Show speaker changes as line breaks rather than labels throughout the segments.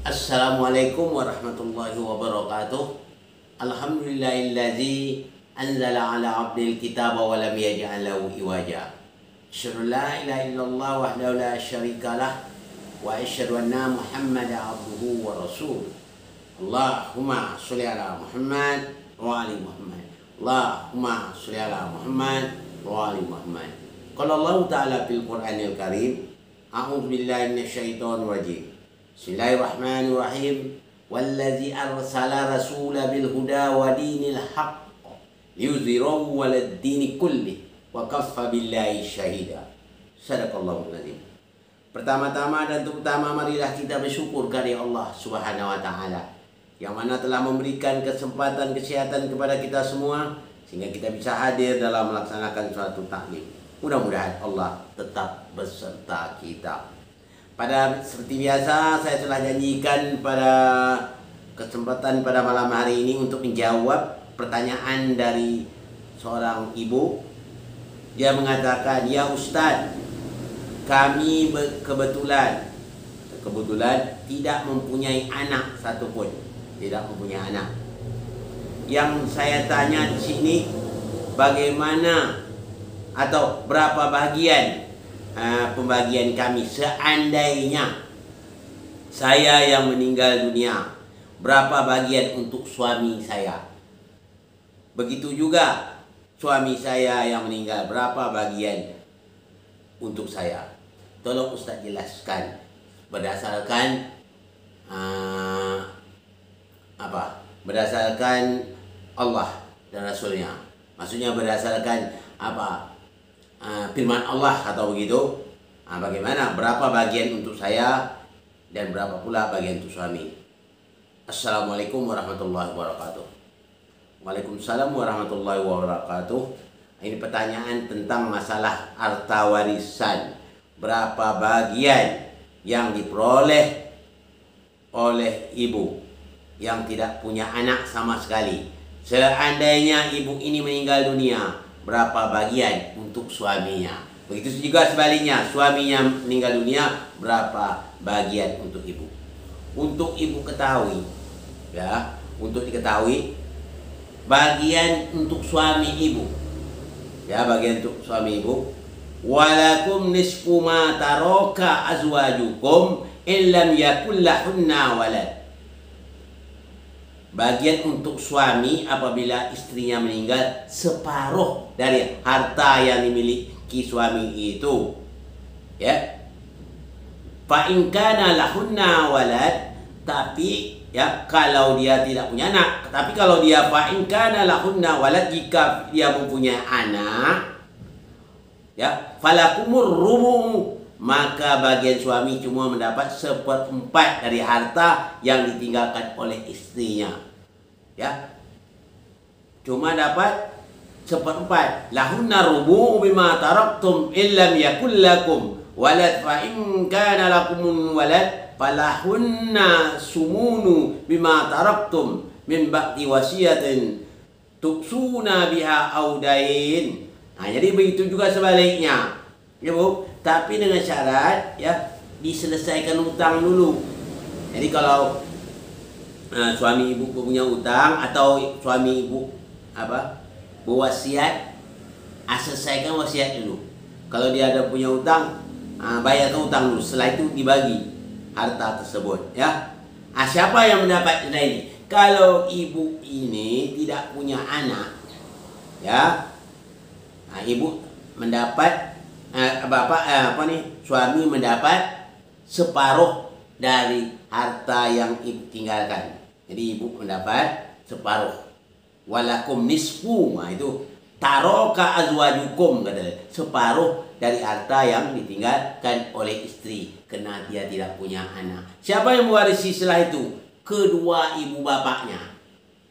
Assalamualaikum warahmatullahi wabarakatuh. Alhamdulillahillazi anzala ala abdil kitaba wa lam yaj'al lahu iwaja. Asyhadu la ilaha illallah wahdahu la syarikalah wa asyhadu anna Muhammadan abduhu wa rasuluh. Allahumma sholli ala Muhammad wa ali Muhammad. Allahumma sholli ala Muhammad wa ali Muhammad. Qala Allah Ta'ala fil Qur'anil Karim, a'udzu billahi minasyaitonir rajim. Bismillahirrahmanirrahim. Wallazi arsala rasula bil huda wa dinil haqq liyuzhirahu 'alad dini kulli wa kaffa billahi syahida. Sadaqallahul azim. Pertama-tama dan terutama marilah kita bersyukur kepada Allah Subhanahu wa taala yang mana telah memberikan kesempatan kesehatan kepada kita semua sehingga kita bisa hadir dalam melaksanakan suatu taklim. Mudah-mudahan Allah tetap beserta kita. Seperti biasa, saya telah janjikan pada kesempatan pada malam hari ini untuk menjawab pertanyaan dari seorang ibu. Dia mengatakan, "Ya Ustaz, kami kebetulan tidak mempunyai anak satupun, tidak mempunyai anak. Yang saya tanya di sini, bagaimana atau berapa bagian pembagian kami seandainya saya yang meninggal dunia, berapa bagian untuk suami saya? Begitu juga suami saya yang meninggal, berapa bagian untuk saya? Tolong Ustaz jelaskan berdasarkan berdasarkan Allah dan Rasulnya. Maksudnya berdasarkan firman Allah atau begitu. Bagaimana? Berapa bagian untuk saya dan berapa pula bagian untuk suami? Assalamualaikum warahmatullahi wabarakatuh. Waalaikumsalam warahmatullahi wabarakatuh. Ini pertanyaan tentang masalah harta warisan. Berapa bagian yang diperoleh oleh ibu yang tidak punya anak sama sekali? Seandainya ibu ini meninggal dunia, berapa bagian untuk suaminya? Begitu juga sebaliknya, suaminya meninggal dunia, berapa bagian untuk ibu? Untuk ibu ketahui, ya, untuk diketahui bagian untuk suami ibu, ya, bagian untuk suami ibu. Walakum nisfu ma taraka azwajukum illam yakul lahunna walad. Bagian untuk suami apabila istrinya meninggal, separuh dari harta yang dimiliki suami itu, ya. Fa in kana lahunna walad, tapi ya kalau dia tidak punya anak, tapi kalau dia fa in kana lahunna walad, jika dia mempunyai anak, ya, falakumur rubu, maka bagian suami cuma mendapat 1/4 dari harta yang ditinggalkan oleh istrinya, ya, cuma dapat 1/4. Lahunna rubu bima taraktum illam yakul lakum walad fa in kana lakum walad falahunna sumunu bima taraktum min ba'di wasiyatin tuksuna biha audain. Jadi begitu juga sebaliknya, ya Bu. Tapi dengan syarat, ya, diselesaikan utang dulu. Jadi kalau suami ibu punya utang atau suami ibu berwasiat, selesaikan wasiat dulu. Kalau dia ada punya utang, bayarkan utang dulu. Setelah itu dibagi harta tersebut, ya. Siapa yang mendapat ini? Kalau ibu ini tidak punya anak, ya, ibu mendapat suami mendapat separuh dari harta yang ibu tinggalkan. Jadi ibu mendapat separuh. Walakum nisfu, itu taroka azwajukum, katanya, separuh dari harta yang ditinggalkan oleh istri karena dia tidak punya anak. Siapa yang mewarisi setelah itu? Kedua ibu bapaknya.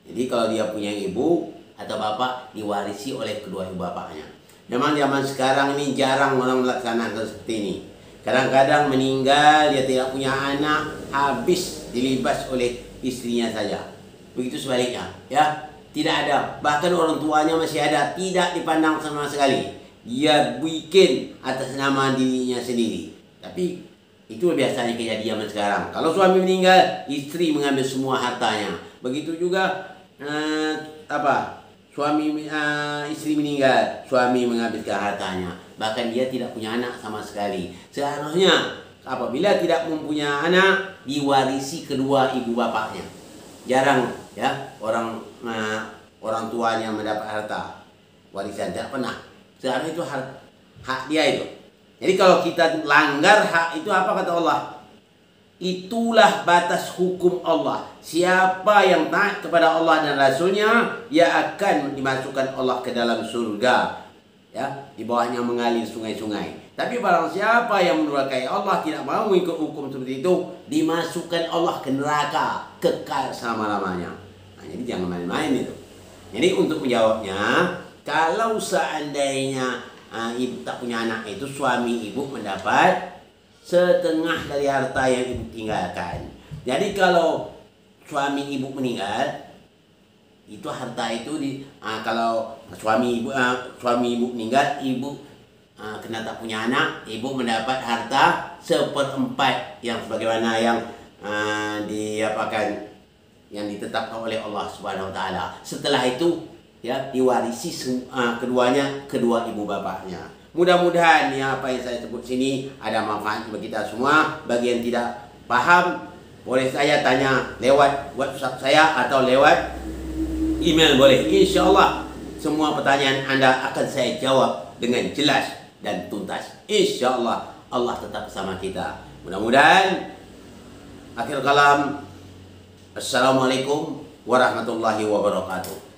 Jadi kalau dia punya ibu atau bapak, diwarisi oleh kedua ibu bapaknya. Memang zaman sekarang ini jarang orang melaksanakan seperti ini. Kadang-kadang meninggal, dia tidak punya anak, habis dilibas oleh istrinya saja. Begitu sebaliknya, ya. Tidak ada, bahkan orang tuanya masih ada, tidak dipandang sama sekali. Dia bikin atas nama dirinya sendiri. Tapi Itu biasanya kejadian sekarang. Kalau suami meninggal, istri mengambil semua hartanya. Begitu juga istri meninggal, suami mengambilkan hartanya. Bahkan dia tidak punya anak sama sekali. Seharusnya apabila tidak mempunyai anak, diwarisi kedua ibu bapaknya. Jarang ya orang tuanya mendapat harta warisan, tidak pernah. Seharusnya itu hak dia itu. Jadi kalau kita langgar hak itu, apa kata Allah? Itulah batas hukum Allah. Siapa yang taat kepada Allah dan Rasulnya, ia akan dimasukkan Allah ke dalam surga. Ya, di bawahnya mengalir sungai-sungai. Tapi barang siapa yang mendurhakai Allah, tidak mau mengikut hukum seperti itu, dimasukkan Allah ke neraka, kekal selama-lamanya. Nah, jadi jangan main-main itu. Jadi untuk menjawabnya, kalau seandainya ibu tak punya anak, itu suami ibu mendapat setengah dari harta yang ibu tinggalkan. Jadi kalau suami ibu meninggal, itu harta itu kalau suami ibu meninggal, ibu kena tak punya anak, ibu mendapat harta 1/4 yang sebagaimana yang yang ditetapkan oleh Allah Subhanahu Wa Taala. Setelah itu ya diwarisi kedua ibu bapaknya. Mudah-mudahan apa yang saya sebut sini ada manfaat bagi kita semua. Bagi yang tidak paham, boleh saya tanya lewat WhatsApp saya atau lewat email boleh. Insya Allah semua pertanyaan Anda akan saya jawab dengan jelas dan tuntas. Insya Allah Allah tetap bersama kita. Mudah-mudahan. Akhir kalam. Assalamualaikum warahmatullahi wabarakatuh.